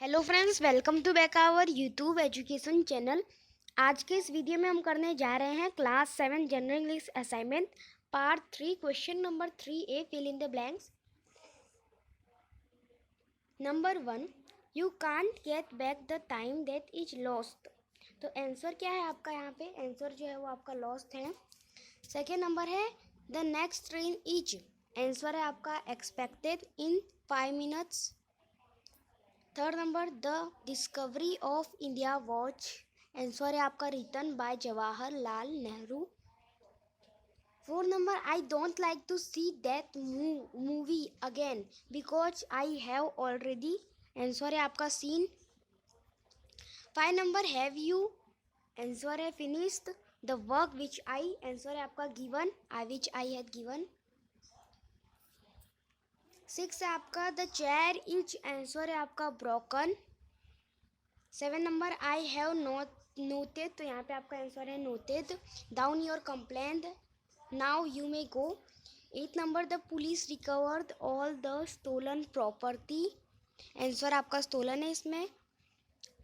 Hello friends, welcome to back our YouTube education channel. आज के इस वीडियो में हम करने जा रहे हैं class 7 general English assignment part 3 question number 3A fill in the blanks. Number 1, you can't get back the time that is lost. तो आंसर क्या है आपका? यहाँ पे आंसर जो है वो आपका लॉस्ट है। सेकेंड नंबर है the next train is, answer है आपका expected in 5 minutes. Third number the discovery of India was, answer है आपका written by Jawaharlal Nehru. Fourth number I don't like to see that movie again because I have already, answer है आपका seen. Five number have you, answer है finished the work which I, answer है आपका given I which I had given. Six है आपका the chair is, answer है आपका broken. Seven number I have noted, तो यहाँ पे आपका आंसर है noted down your complaint, now you may go. Eight number the police recovered all the stolen property, answer आपका स्टोलन है इसमें।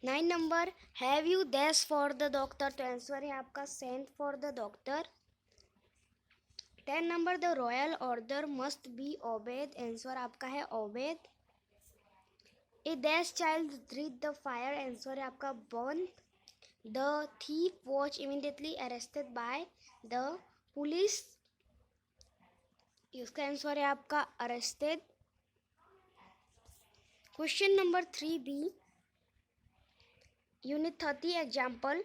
Nine number have you dash for the doctor, तो answer है आपका sent for the doctor. 10 number the royal order must be obeyed, answer आपका है obeyed. A dash child read the fire, answer है आपका burn. The thief was immediately arrested by the police, इसका answer है आपका arrested. Question number 3B, unit 30 example.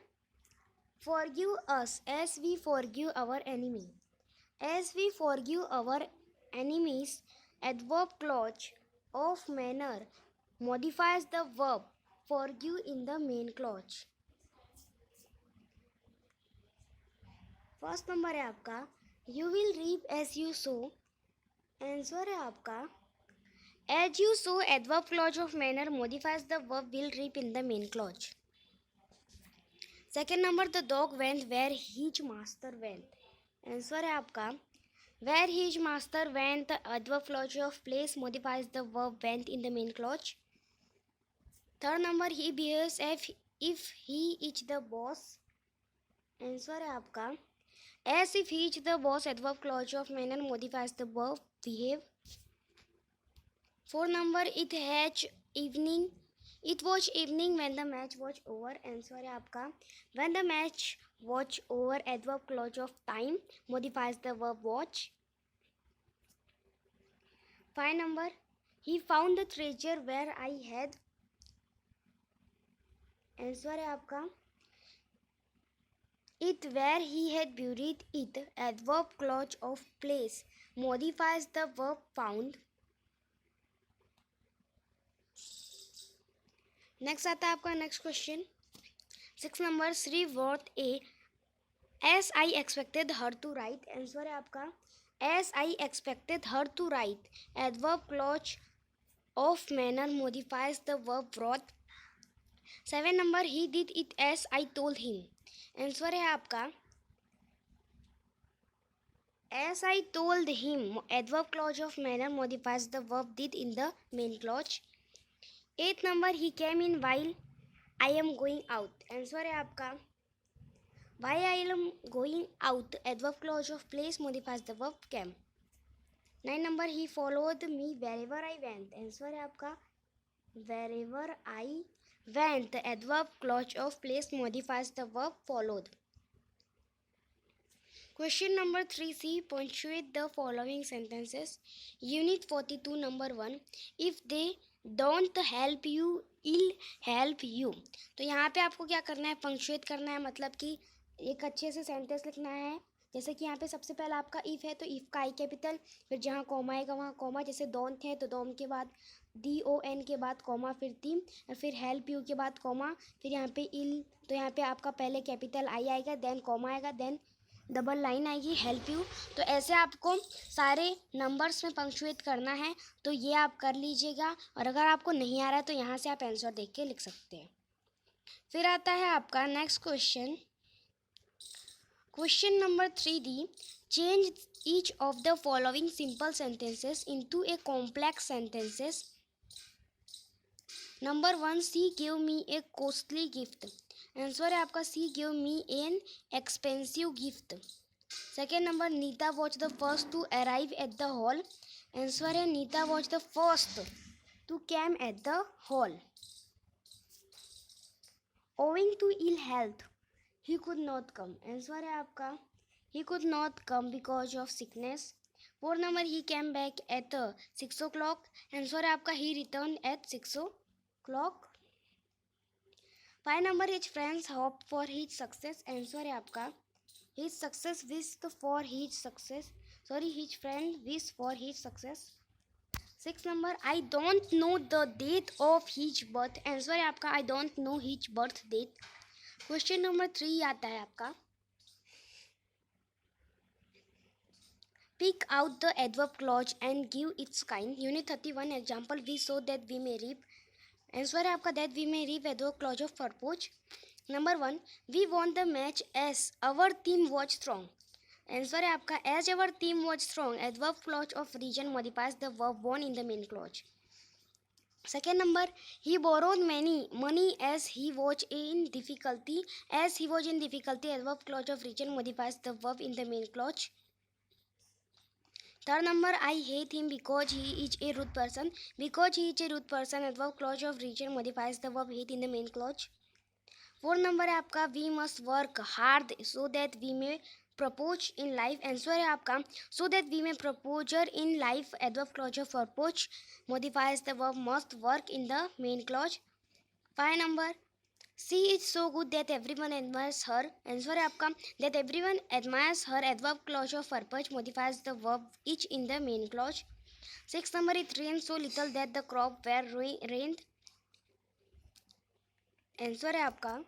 Forgive us as we forgive our enemy, as we forgive our enemies, adverb clause of manner modifies the verb forgive in the main clause। First number है आपका you will reap as you sow, answer है आपका as you so, adverb clause of manner modifies the verb will reap in the main clause। Second number the dog went where his master went, answer है आपका where his master went, adverb clause of place modifies the verb went in the main clause। Third number he behaves if he is the boss, answer है आपका as if he is the boss, adverb clause of manner modifies the verb behave। Four number it has evening, it was evening when the match was over, answer है आपका when the match watch over, adverb clause of time modifies the verb watch। Five number he found the treasure where I had, answer है आपका it where he had buried it, adverb clause of place modifies the verb found। Next आता है आपका next question. Six number she what a as I expected her to write, answer है आपका as I expected her to write, adverb clause of manner modifies the verb brought। Seven number he did it as I told him, answer है आपका as I told him, adverb clause of manner modifies the verb did in the main clause। Eight number he came in while I am going out, answer है आपका while I am going out, adverb clause of place modifies the verb came। Nine number he followed me wherever I went, answer है आपका wherever I went, adverb clause of place modifies the verb followed। Question number 3C, punctuate the following sentences। Unit 42 number 1, if they don't help you ill help you। तो यहाँ पे आपको क्या करना है, punctuate करना है, मतलब कि एक अच्छे से सेंटेंस लिखना है। जैसे कि यहाँ पे सबसे पहला आपका इफ़ है तो इफ़ का आई कैपिटल, फिर जहाँ कॉमा आएगा वहाँ कॉमा, जैसे डोंट है तो डोंट के बाद DON के बाद कॉमा, फिर टीम, फिर हेल्प यू के बाद कॉमा, फिर यहाँ पे इल, तो यहाँ पे आपका पहले कैपिटल आई आएगा, देन कॉमा आएगा, देन डबल लाइन आएगी हेल्प यू। तो ऐसे आपको सारे नंबर्स में पंक्चुएट करना है, तो ये आप कर लीजिएगा। और अगर आपको नहीं आ रहा है तो यहाँ से आप आंसर देख के लिख सकते हैं। फिर आता है आपका next question, question number 3D, change each of the following simple sentences into a complex sentences. Number 1, she give me a costly gift. Answer है आपका she give me an expensive gift. Second number, Nita was the first to arrive at the hall. Answer है Nita was the first to came at the hall. Owing to ill health he could not come. Answer है आपका ही could not come because of sickness. Four number, he came back at 6 o'clock। Answer है आपका he return at 6 o'clock। 5 number, his friends hope for his success. Answer है आपका his success wish for his success, sorry his friend wish for his success. 6 number, I don't know the date of his birth. Answer है आपका I don't know his birth date. Question number 3 आता है आपका, pick out the adverb clause and give its kind। Unit 31 example, we sow that we may reap. Answer है आपका that we may reap adverb clause of purpose। Number 1, we won the match as our team was strong. Answer है आपका as our team was strong adverb clause of region modifies the verb won in the main clause। Second number, he borrowed money as he was in difficulty। as he was in difficulty adverb clause of region modifies the verb in the main clause। Third number, I hate him because he is a rude person। because he is a rude person adverb clause of region modifies the verb hate in the main clause। Fourth number है आपका, we must work hard so that we may prosper in life. Answer है आपका so that we may prosper in life adverb clause of purpose modifies the verb must work in the main clause. 5 number, she is so good that everyone admires her. Answer है आपका that everyone admires her adverb clause of purpose modifies the verb is in the main clause. 6 number, it rain so little that the crop were ruined. Answer है आपका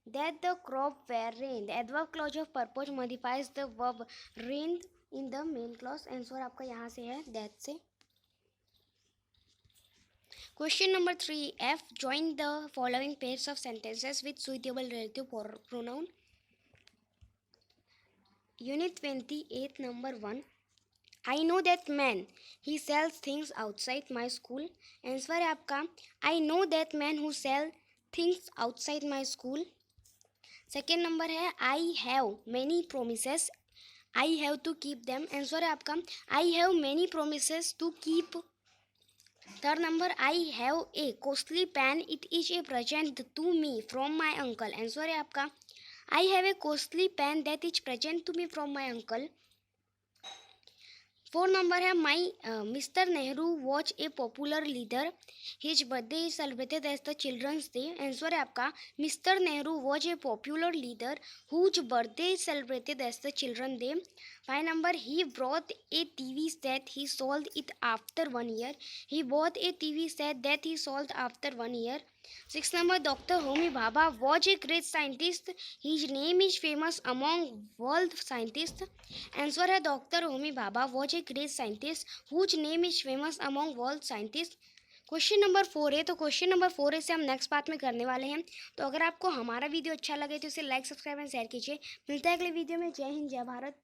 that the crop were rained adverb clause of purpose modifies the verb rained in the main clause। Answer आपका यहाँ से है that से। Question number 3, F join the following pairs of sentences with suitable relative pronoun। Unit 28 number 1, I know that man he sells things outside my school। Answer है आपका I know that man who sell things outside my school। Second number है, I have many promises I have to keep them. Answer है आपका I have many promises to keep. Third number, I have a costly pen it is a present to me from my uncle. Answer है आपका I have a costly pen that is present to me from my uncle. Four number है, my mister Nehru was a popular leader his birthday is celebrated as the children's day. Answer है आपका mister Nehru was a popular leader whose birthday is celebrated as the children day. 5 number, he brought a TV set he sold it after 1 year। He bought a TV set that he sold after 1 year। 6 number, Dr. Homi Bhabha was a great scientist। His name is famous among world scientists। Answer है doctor Homi Bhabha was a great scientist whose name is famous among world scientists। Question number 4 है, तो question number 4 से हम next part में करने वाले हैं। तो अगर आपको हमारा वीडियो अच्छा लगे तो इसे लाइक सब्सक्राइब एंड शेयर कीजिए। मिलता है अगले वीडियो में। जय हिंद, जय भारत।